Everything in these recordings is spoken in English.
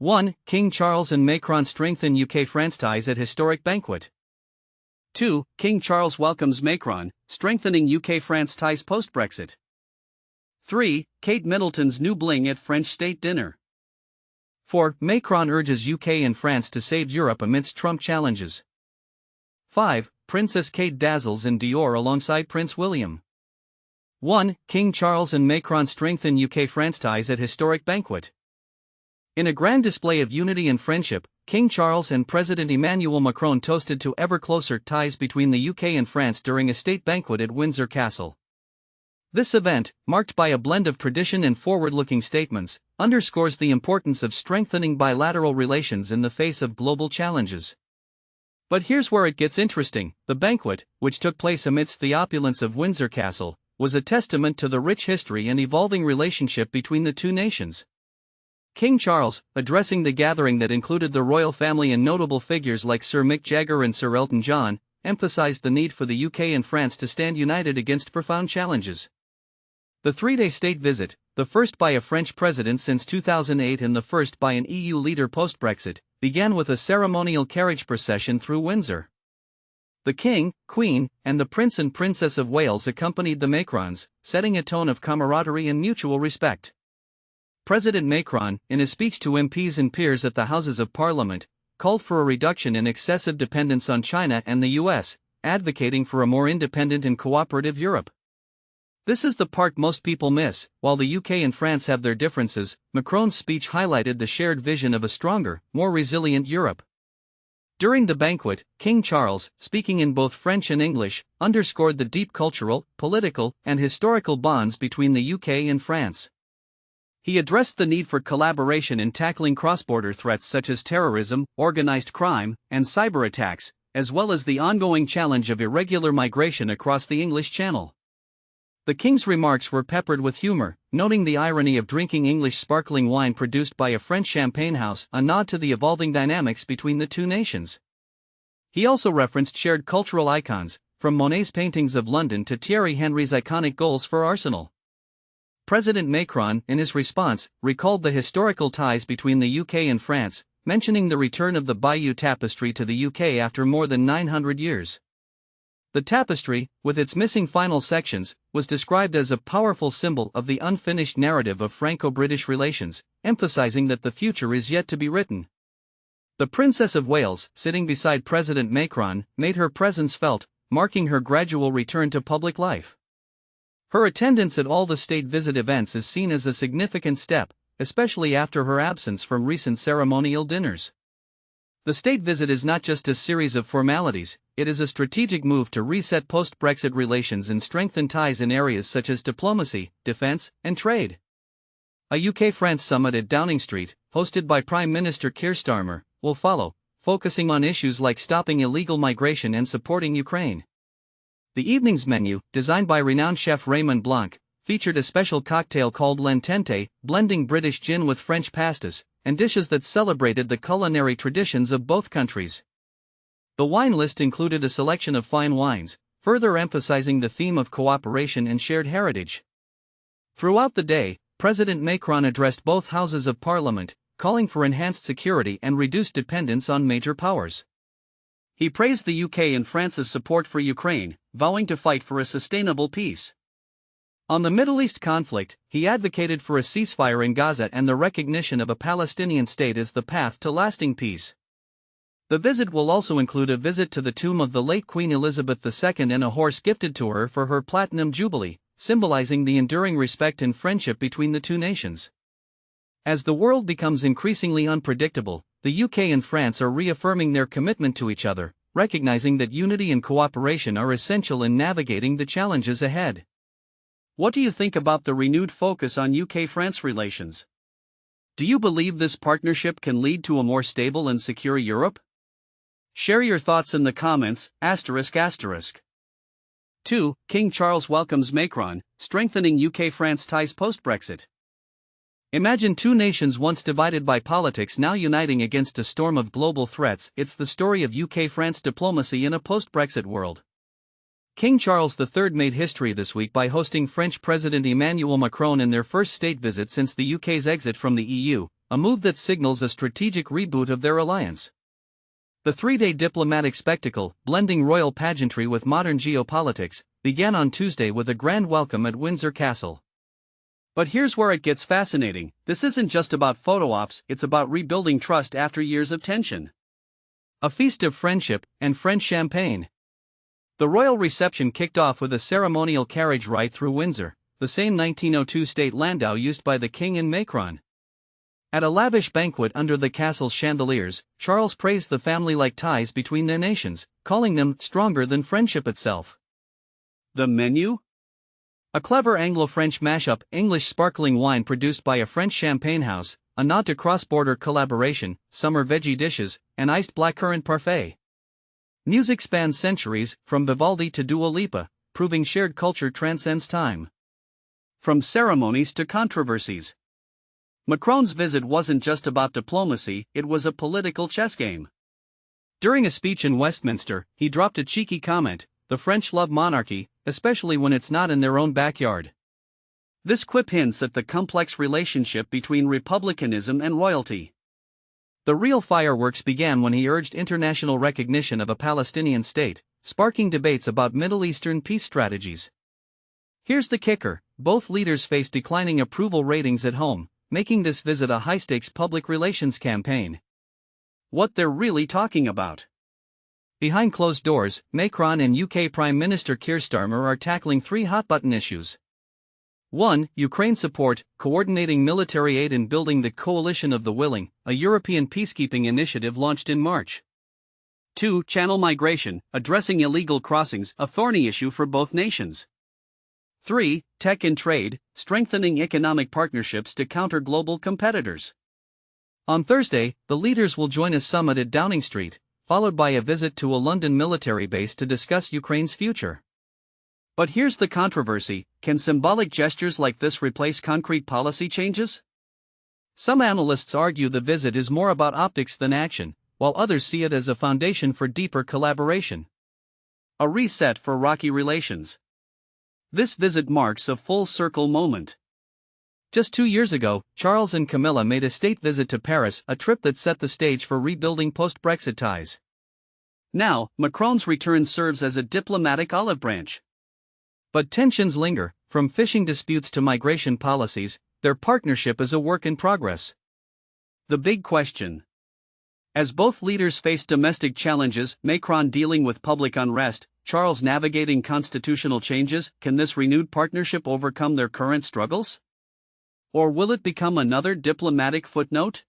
1. King Charles and Macron strengthen UK-France ties at historic banquet. 2. King Charles welcomes Macron, strengthening UK-France ties post-Brexit. 3. Kate Middleton's new bling at French state dinner. 4. Macron urges UK and France to save Europe amidst Trump challenges. 5. Princess Kate dazzles in Dior alongside Prince William. 1. King Charles and Macron strengthen UK-France ties at historic banquet. In a grand display of unity and friendship, King Charles and President Emmanuel Macron toasted to ever closer ties between the UK and France during a state banquet at Windsor Castle. This event, marked by a blend of tradition and forward-looking statements, underscores the importance of strengthening bilateral relations in the face of global challenges. But here's where it gets interesting. The banquet, which took place amidst the opulence of Windsor Castle, was a testament to the rich history and evolving relationship between the two nations. King Charles, addressing the gathering that included the royal family and notable figures like Sir Mick Jagger and Sir Elton John, emphasized the need for the UK and France to stand united against profound challenges. The three-day state visit, the first by a French president since 2008 and the first by an EU leader post-Brexit, began with a ceremonial carriage procession through Windsor. The King, Queen, and the Prince and Princess of Wales accompanied the Macrons, setting a tone of camaraderie and mutual respect. President Macron, in a speech to MPs and peers at the Houses of Parliament, called for a reduction in excessive dependence on China and the US, advocating for a more independent and cooperative Europe. This is the part most people miss. While the UK and France have their differences, Macron's speech highlighted the shared vision of a stronger, more resilient Europe. During the banquet, King Charles, speaking in both French and English, underscored the deep cultural, political, and historical bonds between the UK and France. He addressed the need for collaboration in tackling cross-border threats such as terrorism, organized crime, and cyber attacks, as well as the ongoing challenge of irregular migration across the English Channel. The King's remarks were peppered with humor, noting the irony of drinking English sparkling wine produced by a French champagne house, a nod to the evolving dynamics between the two nations. He also referenced shared cultural icons, from Monet's paintings of London to Thierry Henry's iconic goals for Arsenal. President Macron, in his response, recalled the historical ties between the UK and France, mentioning the return of the Bayeux Tapestry to the UK after more than 900 years. The tapestry, with its missing final sections, was described as a powerful symbol of the unfinished narrative of Franco-British relations, emphasizing that the future is yet to be written. The Princess of Wales, sitting beside President Macron, made her presence felt, marking her gradual return to public life. Her attendance at all the state visit events is seen as a significant step, especially after her absence from recent ceremonial dinners. The state visit is not just a series of formalities, it is a strategic move to reset post-Brexit relations and strengthen ties in areas such as diplomacy, defense, and trade. A UK-France summit at Downing Street, hosted by Prime Minister Keir Starmer, will follow, focusing on issues like stopping illegal migration and supporting Ukraine. The evening's menu, designed by renowned chef Raymond Blanc, featured a special cocktail called L'Entente, blending British gin with French pastas, and dishes that celebrated the culinary traditions of both countries. The wine list included a selection of fine wines, further emphasizing the theme of cooperation and shared heritage. Throughout the day, President Macron addressed both houses of Parliament, calling for enhanced security and reduced dependence on major powers. He praised the UK and France's support for Ukraine, vowing to fight for a sustainable peace. On the Middle East conflict, he advocated for a ceasefire in Gaza and the recognition of a Palestinian state as the path to lasting peace. The visit will also include a visit to the tomb of the late Queen Elizabeth II and a horse gifted to her for her Platinum Jubilee, symbolizing the enduring respect and friendship between the two nations. As the world becomes increasingly unpredictable, the UK and France are reaffirming their commitment to each other, recognizing that unity and cooperation are essential in navigating the challenges ahead. What do you think about the renewed focus on UK-France relations? Do you believe this partnership can lead to a more stable and secure Europe? Share your thoughts in the comments. ***. 2. King Charles welcomes Macron, strengthening UK-France ties post-Brexit. Imagine two nations once divided by politics now uniting against a storm of global threats. It's the story of UK-France diplomacy in a post-Brexit world. King Charles III made history this week by hosting French President Emmanuel Macron in their first state visit since the UK's exit from the EU, a move that signals a strategic reboot of their alliance. The three-day diplomatic spectacle, blending royal pageantry with modern geopolitics, began on Tuesday with a grand welcome at Windsor Castle. But here's where it gets fascinating. This isn't just about photo ops, it's about rebuilding trust after years of tension. A feast of friendship and French champagne. The royal reception kicked off with a ceremonial carriage ride through Windsor, the same 1902 state landau used by the King and Macron. At a lavish banquet under the castle's chandeliers, Charles praised the family-like ties between the nations, calling them stronger than friendship itself. The menu? A clever Anglo-French mashup, English sparkling wine produced by a French champagne house, a nod to cross-border collaboration, summer veggie dishes, and iced blackcurrant parfait. Music spans centuries, from Vivaldi to Dua Lipa, proving shared culture transcends time. From ceremonies to controversies. Macron's visit wasn't just about diplomacy, it was a political chess game. During a speech in Westminster, he dropped a cheeky comment: "The French love monarchy, especially when it's not in their own backyard." This quip hints at the complex relationship between republicanism and royalty. The real fireworks began when he urged international recognition of a Palestinian state, sparking debates about Middle Eastern peace strategies. Here's the kicker: both leaders face declining approval ratings at home, making this visit a high-stakes public relations campaign. What they're really talking about. Behind closed doors, Macron and UK Prime Minister Keir Starmer are tackling three hot-button issues. 1. Ukraine support, coordinating military aid and building the Coalition of the Willing, a European peacekeeping initiative launched in March. 2. Channel migration, addressing illegal crossings, a thorny issue for both nations. 3. Tech and trade, strengthening economic partnerships to counter global competitors. On Thursday, the leaders will join a summit at Downing Street, followed by a visit to a London military base to discuss Ukraine's future. But here's the controversy: can symbolic gestures like this replace concrete policy changes? Some analysts argue the visit is more about optics than action, while others see it as a foundation for deeper collaboration. A reset for rocky relations. This visit marks a full-circle moment. Just 2 years ago, Charles and Camilla made a state visit to Paris, a trip that set the stage for rebuilding post-Brexit ties. Now, Macron's return serves as a diplomatic olive branch. But tensions linger, from fishing disputes to migration policies. Their partnership is a work in progress. The big question. As both leaders face domestic challenges, Macron dealing with public unrest, Charles navigating constitutional changes, can this renewed partnership overcome their current struggles? Or will it become another diplomatic footnote?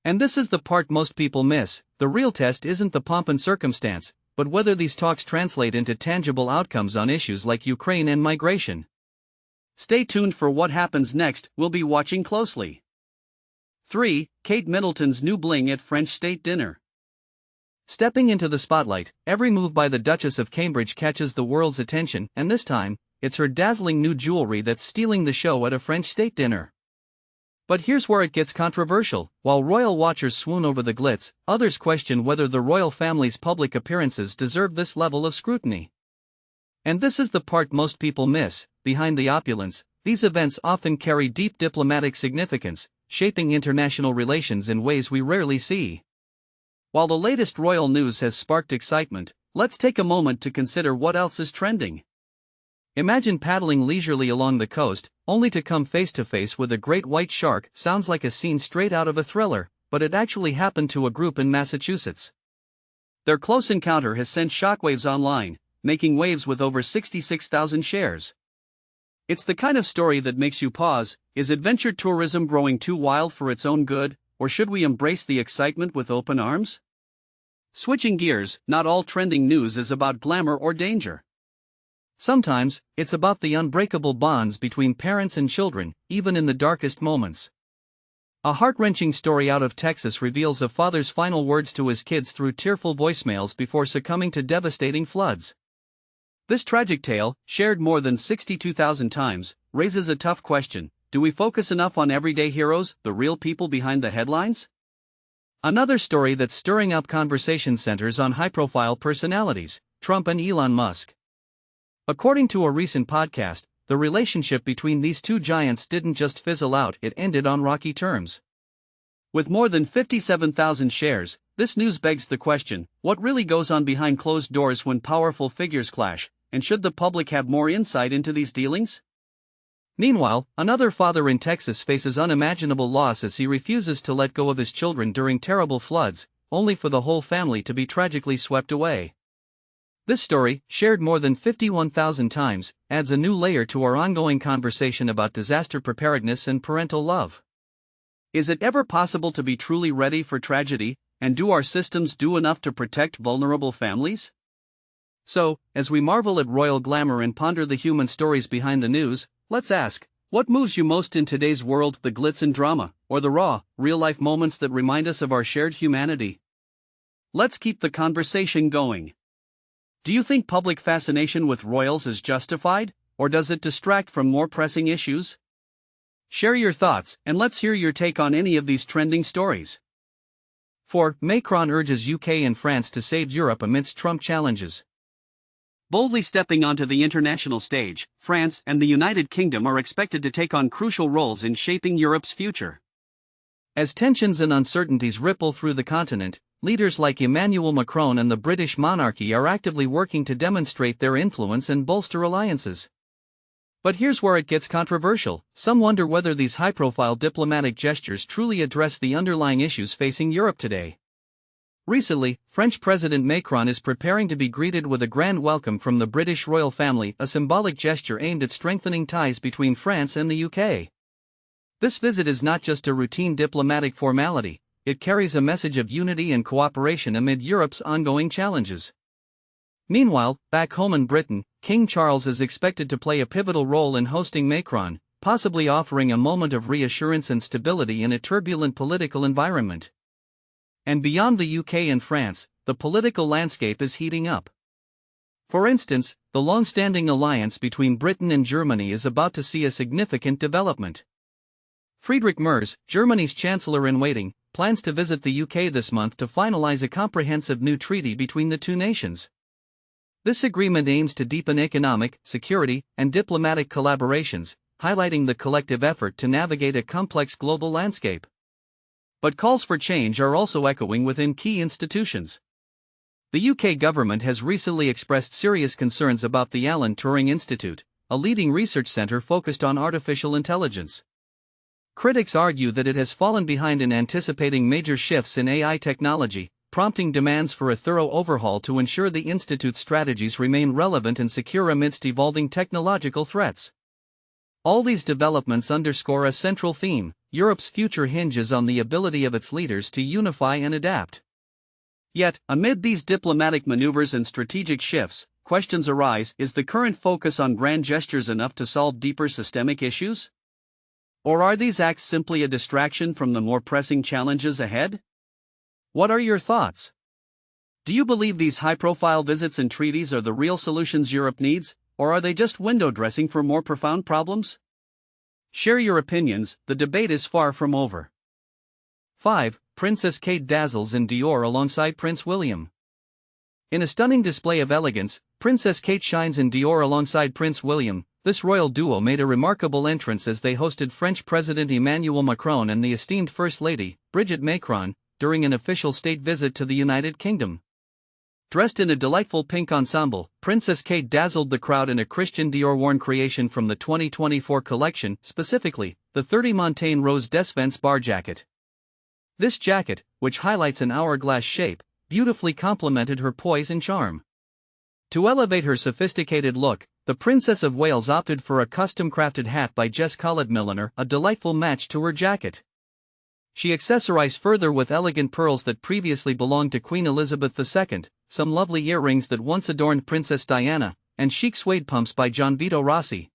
And this is the part most people miss: the real test isn't the pomp and circumstance, but whether these talks translate into tangible outcomes on issues like Ukraine and migration. Stay tuned for what happens next, we'll be watching closely. 3. Kate Middleton's new bling at French state dinner. Stepping into the spotlight, every move by the Duchess of Cambridge catches the world's attention, and this time, it's her dazzling new jewelry that's stealing the show at a French state dinner. But here's where it gets controversial. While royal watchers swoon over the glitz, others question whether the royal family's public appearances deserve this level of scrutiny. And this is the part most people miss: behind the opulence, these events often carry deep diplomatic significance, shaping international relations in ways we rarely see. While the latest royal news has sparked excitement, let's take a moment to consider what else is trending. Imagine paddling leisurely along the coast, only to come face to face with a great white shark. Sounds like a scene straight out of a thriller, but it actually happened to a group in Massachusetts. Their close encounter has sent shockwaves online, making waves with over 66,000 shares. It's the kind of story that makes you pause: is adventure tourism growing too wild for its own good, or should we embrace the excitement with open arms? Switching gears, not all trending news is about glamour or danger. Sometimes, it's about the unbreakable bonds between parents and children, even in the darkest moments. A heart-wrenching story out of Texas reveals a father's final words to his kids through tearful voicemails before succumbing to devastating floods. This tragic tale, shared more than 62,000 times, raises a tough question: do we focus enough on everyday heroes, the real people behind the headlines? Another story that's stirring up conversation centers on high-profile personalities: Trump and Elon Musk. According to a recent podcast, the relationship between these two giants didn't just fizzle out, it ended on rocky terms. With more than 57,000 shares, this news begs the question, what really goes on behind closed doors when powerful figures clash, and should the public have more insight into these dealings? Meanwhile, another father in Texas faces unimaginable loss as he refuses to let go of his children during terrible floods, only for the whole family to be tragically swept away. This story, shared more than 51,000 times, adds a new layer to our ongoing conversation about disaster preparedness and parental love. Is it ever possible to be truly ready for tragedy, and do our systems do enough to protect vulnerable families? So, as we marvel at royal glamour and ponder the human stories behind the news, let's ask, what moves you most in today's world, the glitz and drama, or the raw, real-life moments that remind us of our shared humanity? Let's keep the conversation going. Do you think public fascination with royals is justified, or does it distract from more pressing issues? Share your thoughts, and let's hear your take on any of these trending stories. 4. Macron urges UK and France to save Europe amidst Trump challenges. Boldly stepping onto the international stage, France and the United Kingdom are expected to take on crucial roles in shaping Europe's future. As tensions and uncertainties ripple through the continent, leaders like Emmanuel Macron and the British monarchy are actively working to demonstrate their influence and bolster alliances. But here's where it gets controversial. Some wonder whether these high-profile diplomatic gestures truly address the underlying issues facing Europe today. Recently, French President Macron is preparing to be greeted with a grand welcome from the British royal family, a symbolic gesture aimed at strengthening ties between France and the UK. This visit is not just a routine diplomatic formality, it carries a message of unity and cooperation amid Europe's ongoing challenges. Meanwhile, back home in Britain, King Charles is expected to play a pivotal role in hosting Macron, possibly offering a moment of reassurance and stability in a turbulent political environment. And beyond the UK and France, the political landscape is heating up. For instance, the long-standing alliance between Britain and Germany is about to see a significant development. Friedrich Merz, Germany's chancellor-in-waiting, plans to visit the UK this month to finalize a comprehensive new treaty between the two nations. This agreement aims to deepen economic, security, and diplomatic collaborations, highlighting the collective effort to navigate a complex global landscape. But calls for change are also echoing within key institutions. The UK government has recently expressed serious concerns about the Alan Turing Institute, a leading research centre focused on artificial intelligence. Critics argue that it has fallen behind in anticipating major shifts in AI technology, prompting demands for a thorough overhaul to ensure the institute's strategies remain relevant and secure amidst evolving technological threats. All these developments underscore a central theme: Europe's future hinges on the ability of its leaders to unify and adapt. Yet, amid these diplomatic maneuvers and strategic shifts, questions arise: is the current focus on grand gestures enough to solve deeper systemic issues? Or are these acts simply a distraction from the more pressing challenges ahead? What are your thoughts? Do you believe these high-profile visits and treaties are the real solutions Europe needs, or are they just window dressing for more profound problems? Share your opinions, the debate is far from over. 5. Princess Kate dazzles in Dior alongside Prince William. In a stunning display of elegance, Princess Kate shines in Dior alongside Prince William. This royal duo made a remarkable entrance as they hosted French President Emmanuel Macron and the esteemed First Lady, Brigitte Macron, during an official state visit to the United Kingdom. Dressed in a delightful pink ensemble, Princess Kate dazzled the crowd in a Christian Dior-worn creation from the 2024 collection, specifically, the 30 Montaigne Rose des Vents bar jacket. This jacket, which highlights an hourglass shape, beautifully complemented her poise and charm. To elevate her sophisticated look, the Princess of Wales opted for a custom-crafted hat by Jess Collett Milliner, a delightful match to her jacket. She accessorized further with elegant pearls that previously belonged to Queen Elizabeth II, some lovely earrings that once adorned Princess Diana, and chic suede pumps by John Vito Rossi.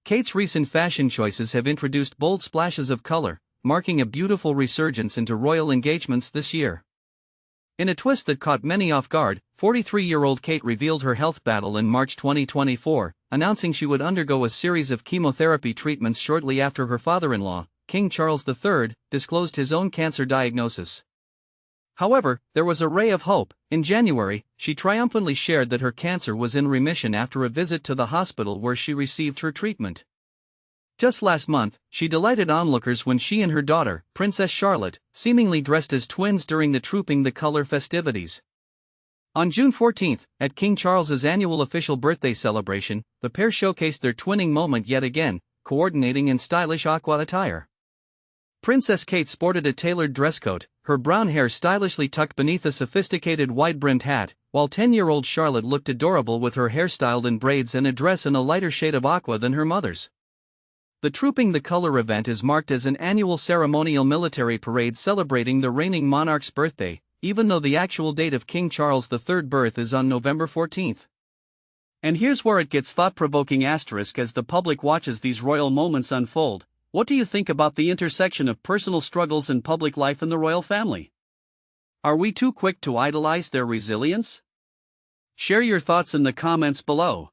Kate's recent fashion choices have introduced bold splashes of color, marking a beautiful resurgence into royal engagements this year. In a twist that caught many off guard, 43-year-old Kate revealed her health battle in March 2024, announcing she would undergo a series of chemotherapy treatments shortly after her father-in-law, King Charles III, disclosed his own cancer diagnosis. However, there was a ray of hope. In January, she triumphantly shared that her cancer was in remission after a visit to the hospital where she received her treatment. Just last month, she delighted onlookers when she and her daughter, Princess Charlotte, seemingly dressed as twins during the Trooping the Colour festivities. On June 14, at King Charles's annual official birthday celebration, the pair showcased their twinning moment yet again, coordinating in stylish aqua attire. Princess Kate sported a tailored dress coat, her brown hair stylishly tucked beneath a sophisticated wide-brimmed hat, while 10-year-old Charlotte looked adorable with her hair styled in braids and a dress in a lighter shade of aqua than her mother's. The Trooping the Colour event is marked as an annual ceremonial military parade celebrating the reigning monarch's birthday, even though the actual date of King Charles III's birth is on November 14. And here's where it gets thought-provoking asterisk as the public watches these royal moments unfold. What do you think about the intersection of personal struggles and public life in the royal family? Are we too quick to idolize their resilience? Share your thoughts in the comments below.